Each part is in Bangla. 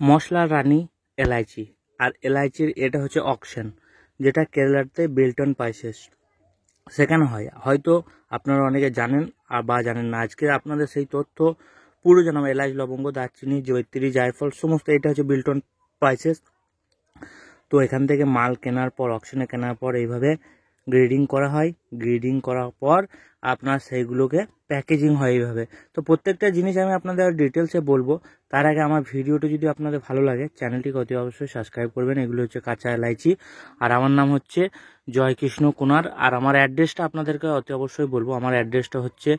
মশলার রানী এলাইচি। আর এলাইচির এটা হচ্ছে অকশন, যেটা কেরালাতে বিল্টন স্পাইসেস সেখানে হয়। হয়তো আপনারা অনেকে জানেন আর বা জানেন না। আজকে আপনাদের সেই তথ্য পুরো জানাবো। এলাচ, লবঙ্গ, দারচিনি, জয়িত্রী, জায়ফল সমস্ত এটা হচ্ছে বিল্টন স্পাইসেস। তো এখান থেকে মাল কেনার পর, অকশনে কেনার পর এইভাবে গ্রেডিং করা হয়। গ্রেডিং করার পর আপনার সেইগুলোকে প্যাকেজিং হয় এইভাবে। তো প্রত্যেকটা জিনিস আমি আপনাদের ডিটেলসে বলবো। তার আগে আমার ভিডিওটা যদি আপনাদের ভালো লাগে, চ্যানেলটিকে অতি অবশ্যই সাবস্ক্রাইব করবেন। এগুলো হচ্ছে কাঁচা এলাইচি। আর আমার নাম হচ্ছে জয়কৃষ্ণ কুনার। আর আমার অ্যাড্রেসটা আপনাদেরকে অতি অবশ্যই বলবো। আমার অ্যাড্রেসটা হচ্ছে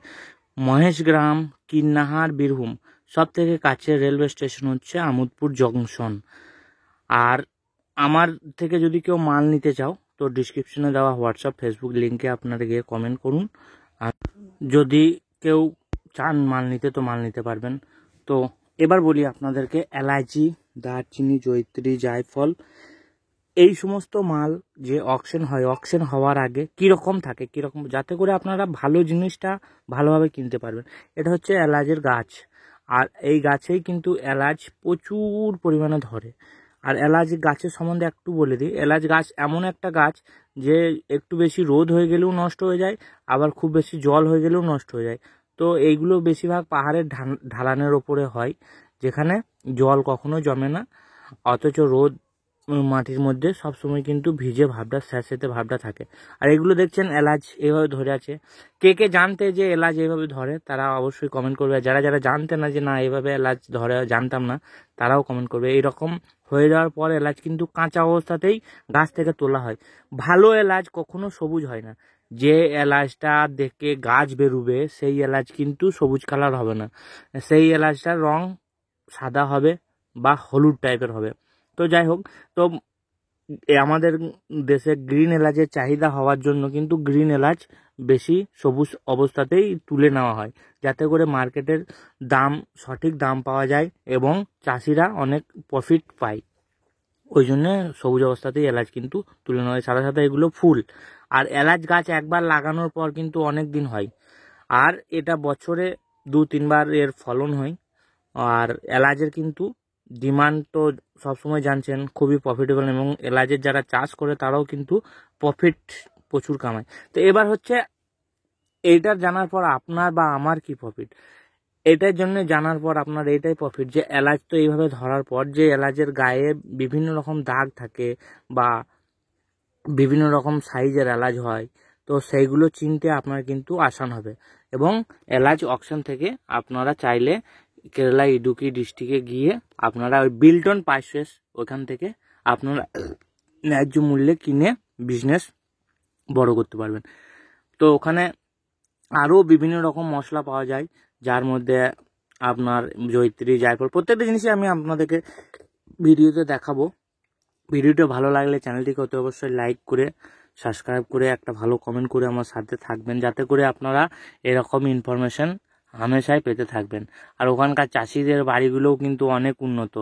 মহেশগ্রাম, কিন্নাহার, বীরভূম। সব থেকে কাছের রেলওয়ে স্টেশন হচ্ছে আমোদপুর জংশন। আর আমার থেকে যদি কেউ মাল নিতে চাও তো ডিসক্রিপশনে দেওয়া হোয়াটসঅ্যাপ, ফেসবুক লিঙ্কে আপনারা গিয়ে কমেন্ট করুন। আর যদি কেউ চান মাল নিতে তো মাল নিতে পারবেন। তো এবার বলি আপনাদেরকে, এলাইচি, দারচিনি, জয়িত্রী, জায়ফল এই সমস্ত মাল যে অকশন হয়, অকশন হওয়ার আগে কীরকম থাকে, কীরকম, যাতে করে আপনারা ভালো জিনিসটা ভালোভাবে কিনতে পারবেন। এটা হচ্ছে এলাচের গাছ। আর এই গাছেই কিন্তু এলাচ প্রচুর পরিমাণে ধরে। আর এলাচ গাছের সম্বন্ধে একটু বলে দিই। এলাচ গাছ এমন একটা গাছ যে একটু বেশি রোদ হয়ে গেলেও নষ্ট হয়ে যায়, আবার খুব বেশি জল হয়ে গেলেও নষ্ট হয়ে যায়। তো এইগুলো বেশিরভাগ পাহাড়ের ঢালানের ওপরে হয়, যেখানে জল কখনো জমে না, অথচ রোদ মাটির মধ্যে সবসময় কিন্তু ভিজে ভাবটা, স্যাঁতস্যাঁতে ভাবটা থাকে। আর এগুলো দেখছেন এলাচ এইভাবে ধরে আছে। কে কে জানতে যে এলাচ এইভাবে ধরে তারা অবশ্যই কমেন্ট করবে। যারা যারা জানতে না যে না এইভাবে এলাচ ধরে, জানতাম না, তারাও কমেন্ট করবে। এইরকম হয়ে যাওয়ার পর এলাচ কিন্তু কাঁচা অবস্থাতেই গাছ থেকে তোলা হয়। ভালো এলাচ কখনো সবুজ হয় না। যে এলাচটা দেখে গাছ বেরোবে সেই এলাচ কিন্তু সবুজ কালার হবে না, সেই এলাচটার রং সাদা হবে বা হলুদ টাইপের হবে। তো যাই হোক, তো আমাদের দেশে গ্রিন এলাচের চাহিদা হওয়ার জন্য কিন্তু গ্রিন এলাচ বেশি সবুজ অবস্থাতেই তুলে নেওয়া হয়, যাতে করে মার্কেটের দাম, সঠিক দাম পাওয়া যায় এবং চাষিরা অনেক প্রফিট পায়। ওই জন্য সবুজ অবস্থাতেই এলাচ কিন্তু তুলে নেওয়া হয়। সাথে সাথে এগুলো ফুল। আর এলাচ গাছ একবার লাগানোর পর কিন্তু অনেক দিন হয়। আর এটা বছরে 2-3 বার এর ফলন হয়। আর এলাচের কিন্তু ডিমান্ড তো সবসময় জানছেন খুবই প্রফিটেবল, এবং এলাচের যারা চাষ করে তারাও কিন্তু প্রফিট প্রচুর কামায়। তো এবার হচ্ছে এইটার জানার পর আপনার বা আমার কি প্রফিট, এটার জন্য জানার পর আপনার এইটাই প্রফিট যে এলাচ তো এইভাবে ধরার পর যে এলাচের গায়ে বিভিন্ন রকম দাগ থাকে বা বিভিন্ন রকম সাইজের এলাচ হয়, তো সেইগুলো চিনতে আপনার কিন্তু আসান হবে। এবং এলাচ অকশন থেকে আপনারা চাইলে কেরালা ইডুকি ডিস্ট্রিক্টে গিয়ে আপনারা ওই বিল্টন স্পাইসেস ওখান থেকে আপনারা ন্যায্য মূল্যে কিনে বিজনেস বড় করতে পারবেন। তো ওখানে আরও বিভিন্ন রকম মশলা পাওয়া যায়, যার মধ্যে আপনার জয়িত্রী, জায়ফল, প্রত্যেকটা জিনিসই আমি আপনাদেরকে ভিডিওতে দেখাবো। ভিডিওটা ভালো লাগলে চ্যানেলটিকে অতি অবশ্যই লাইক করে, সাবস্ক্রাইব করে, একটা ভালো কমেন্ট করে আমার সাথে থাকবেন, যাতে করে আপনারা এরকম ইনফরমেশন হামেশাই পেতে থাকবেন। আর ওখানকার চাষিদের বাড়িগুলোও কিন্তু অনেক উন্নত।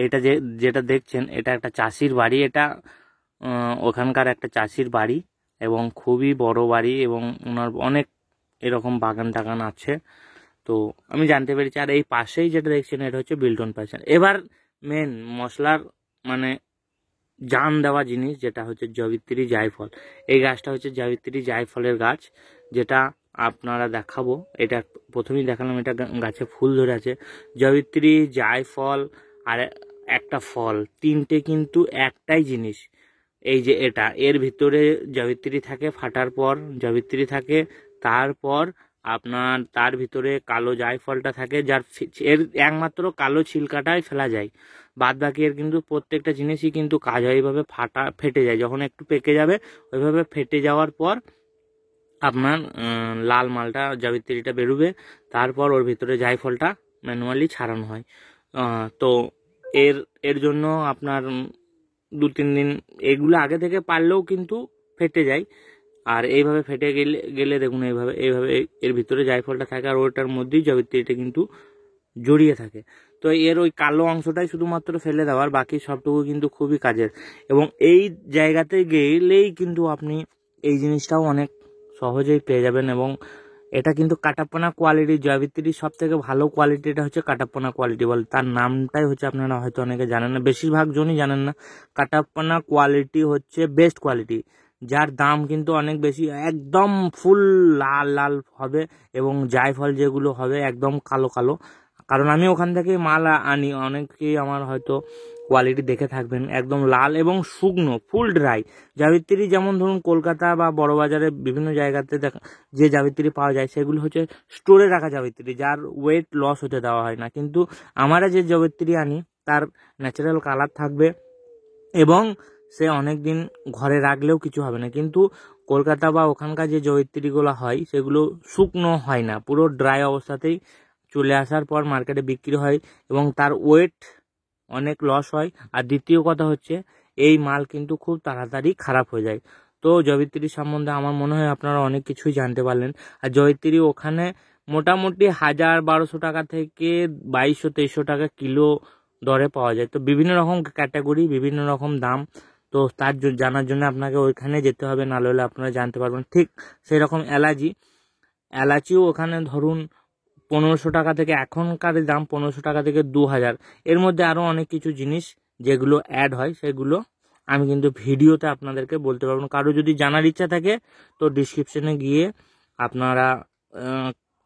এটা যেটা দেখছেন এটা একটা চাষির বাড়ি। এটা ওখানকার একটা চাষির বাড়ি এবং খুবই বড় বাড়ি, এবং ওনার অনেক এরকম বাগান টাগান আছে। তো আমি জানতে পেরেছি। আর এই পাশেই যেটা দেখছেন এটা হচ্ছে বিল্টন স্পাইসেস। এবার মেন মশলার মানে জান দেওয়া জিনিস যেটা হচ্ছে জয়িত্রী, জায়ফল। এই গাছটা হচ্ছে জয়িত্রী জায়ফলের গাছ, যেটা আপনারা দেখাবো। এটা প্রথমেই দেখালাম, এটা গাছে ফুল ধরে আছে। জয়িত্রী, জায়ফল আর একটা ফল, তিনটে কিন্তু একটাই জিনিস। এই যে এটা, এর ভিতরে জয়িত্রী থাকে, ফাটার পর জয়িত্রী থাকে, তারপর আপনার তার ভিতরে কালো জায়ফলটা থাকে, যার এর একমাত্র কালো ছিলকাটাই ফেলা যায়। বাদ বাকি এর কিন্তু প্রত্যেকটা জিনিসই কিন্তু কাজ হয়। এইভাবে ফেটে যায়, যখন একটু পেকে যাবে ওইভাবে ফেটে যাওয়ার পর আপনার লাল মালটা, জাবিত্রিটা বেরোবে। তারপর ওর ভিতরে জায়ফলটা ম্যানুয়ালি ছাড়ানো হয়। তো এর এর জন্য আপনার 2-3 দিন এগুলো আগে থেকে পারলেও কিন্তু ফেটে যায়। আর এইভাবে ফেটে গেলে দেখুন এইভাবে এইভাবে এর ভিতরে জায়ফলটা থাকে, আর ওটার মধ্যেই জাবিত্রিটা কিন্তু জড়িয়ে থাকে। তো এর ওই কালো অংশটাই শুধুমাত্র ফেলে দেওয়ার, বাকি সবটুকু কিন্তু খুবই কাজের। এবং এই জায়গাতে গেলেই কিন্তু আপনি এই জিনিসটাও অনেক সহজেই পেয়ে যাবেন। এবং এটা কিন্তু কাটাপ্পানা কোয়ালিটি, জয়িত্রীর সব থেকে ভালো কোয়ালিটিটা হচ্ছে কাটাপ্পানা কোয়ালিটি বলে, তার নামটাই হচ্ছে আপনারা হয়তো অনেকে জানেন না, বেশিরভাগ জনই জানেন না। কাটাপ্পানা কোয়ালিটি হচ্ছে বেস্ট কোয়ালিটি, যার দাম কিন্তু অনেক বেশি, একদম ফুল লাল লাল হবে এবং জায়ফল যেগুলো হবে একদম কালো কালো। কারণ আমি ওখান থেকে মাল আনি, অনেকেই আমার হয়তো কোয়ালিটি দেখে থাকবেন, একদম লাল এবং শুকনো ফুল ড্রাই। জাবিত্রী যেমন ধরুন কলকাতা বা বড়বাজারে বিভিন্ন জায়গাতে দেখা যে জাবিত্রী পাওয়া যায় সেগুলো হচ্ছে স্টোরে রাখা জাবিত্রী, যার ওয়েট লস হতে দেওয়া হয় না। কিন্তু আমরা যে জাবিত্রী আনি তার ন্যাচারাল কালার থাকবে এবং সে অনেক দিন ঘরে রাখলেও কিছু হবে না। কিন্তু কলকাতা বা ওখানকার যে জয়িত্রীগুলো হয় সেগুলো শুকনো হয় না, পুরো ড্রাই অবস্থাতেই চলে আসার পর মার্কেটে বিক্রি হয় এবং তার ওয়েট অনেক লস হয়। আর দ্বিতীয় কথা হচ্ছে এই মাল কিন্তু খুব তাড়াতাড়ি খারাপ হয়ে যায়। তো জয়িত্রী সম্বন্ধে আমার মনে হয় আপনারা অনেক কিছুই জানতে পারলেন। আর জয়িত্রী ওখানে মোটামুটি 1000-1200 টাকা থেকে 2200-2300 টাকা কিলো দরে পাওয়া যায়। তো বিভিন্ন রকম ক্যাটাগরি, বিভিন্ন রকম দাম। তো তার জানার জন্য আপনাকে ওইখানে যেতে হবে, না হলে আপনারা জানতে পারবেন। ঠিক সেই রকম এলাচিও ওখানে ধরুন 1500 টাকা থেকে, এখনকার দাম 1500 টাকা থেকে 2000। এর মধ্যে আরও অনেক কিছু জিনিস যেগুলো অ্যাড হয় সেগুলো আমি কিন্তু ভিডিওতে আপনাদেরকে বলতে পারবো না। কারো যদি জানার ইচ্ছা থাকে তো ডিসক্রিপশনে গিয়ে আপনারা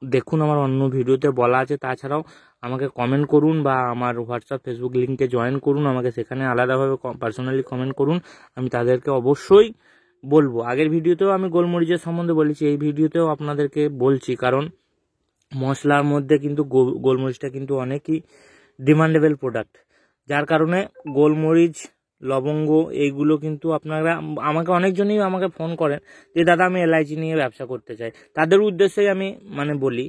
দেখুন, আমার অন্য ভিডিওতে বলা আছে। তাছাড়াও আমাকে কমেন্ট করুন বা আমার হোয়াটসঅ্যাপ ফেসবুক লিঙ্কে জয়েন করুন, আমাকে সেখানে আলাদাভাবে পার্সোনালি কমেন্ট করুন, আমি তাদেরকে অবশ্যই বলবো। আগের ভিডিওতেও আমি গোলমরিচের সম্বন্ধে বলেছি, এই ভিডিওতেও আপনাদেরকে বলছি, কারণ মশলার মধ্যে কিন্তু গোলমরিচটা কিন্তু অনেকই ডিমান্ডেবল প্রোডাক্ট, যার কারণে গোলমরিচ, লবঙ্গ এইগুলো কিন্তু আপনারা, আমাকে অনেকজনই আমাকে ফোন করেন যে দাদা আমি এলাইচি নিয়ে ব্যবসা করতে চাই। তাদের উদ্দেশ্যেই আমি বলি,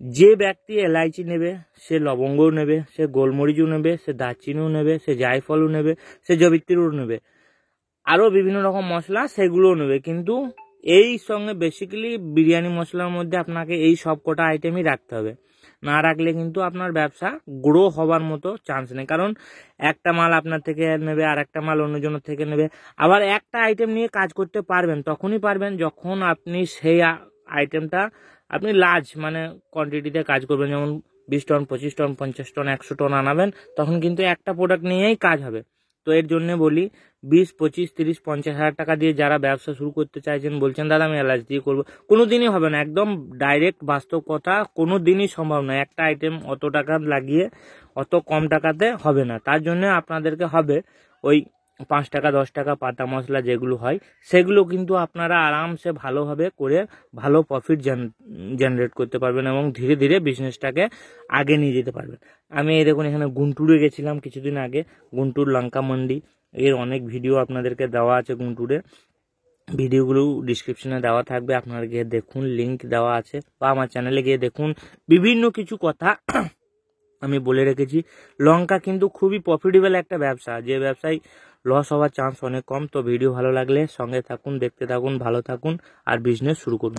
যে ব্যক্তি এলাইচি নেবে সে লবঙ্গও নেবে, সে গোলমরিচও নেবে, সে দারচিনিও নেবে, সে জায়ফলও নেবে, সে জবিত্রীও নেবে, আরও বিভিন্ন রকম মশলা সেগুলোও নেবে। কিন্তু এই সঙ্গে বেসিক্যালি বিরিয়ানি মশলার মধ্যে আপনাকে এই সব কটা আইটেমই রাখতে হবে, না রাখলে কিন্তু আপনার ব্যবসা গ্রো হবার মতো চান্স নেই। কারণ একটা মাল আপনার থেকে নেবে আর একটা মাল অন্যজনের থেকে নেবে। আবার একটা আইটেম নিয়ে কাজ করতে পারবেন তখনই পারবেন যখন আপনি সেই আইটেমটা আপনি লার্জ কোয়ান্টিটিতে কাজ করবেন, যেমন 20 টন, 25 টন, 50 টন, 100 টন আনাবেন, তখন কিন্তু একটা প্রোডাক্ট নিয়েই কাজ হবে। তো এর জন্য বলি 20, 25, 30, 50 হাজার টাকা দিয়ে যারা ব্যবসা শুরু করতে চাইছেন, বলছেন দাদা আমি এলাচ দিয়ে করবো, কোনো দিনই হবে না। একদম ডাইরেক্ট বাস্তব কথা, কোনো দিনই সম্ভব নয়। একটা আইটেম অত টাকা লাগিয়ে অত কম টাকাতে হবে না। তার জন্য আপনাদেরকে হবে ওই 5 টাকা 10 টাকা পাতা মশলা যেগুলো হয় সেগুলো কিন্তু আপনারা আরামসে ভালোভাবে করে ভালো প্রফিট জেনারেট করতে পারবেন এবং ধীরে ধীরে বিজনেসটাকে আগে নিয়ে যেতে পারবেন। আমি এই দেখুন এখানে গুন্টুরে গেছিলাম কিছুদিন আগে, গুন্টুর লঙ্কা মন্ডি, এর অনেক ভিডিও আপনাদেরকে দেওয়া আছে গুন্টুরে, ভিডিওগুলো ডিসক্রিপশনে দেওয়া থাকবে, আপনারা গিয়ে দেখুন, লিঙ্ক দেওয়া আছে, বা আমার চ্যানেলে গিয়ে দেখুন। বিভিন্ন কিছু কথা আমি বলে রেখেছি। লঙ্কা কিন্তু খুবই প্রফিটেবল একটা ব্যবসা, যে ব্যবসায় লস হওয়ার চান্স অনেক কম। তো ভিডিও ভালো লাগলে সঙ্গে থাকুন, দেখতে থাকুন, ভালো থাকুন আর বিজনেস শুরু করুন।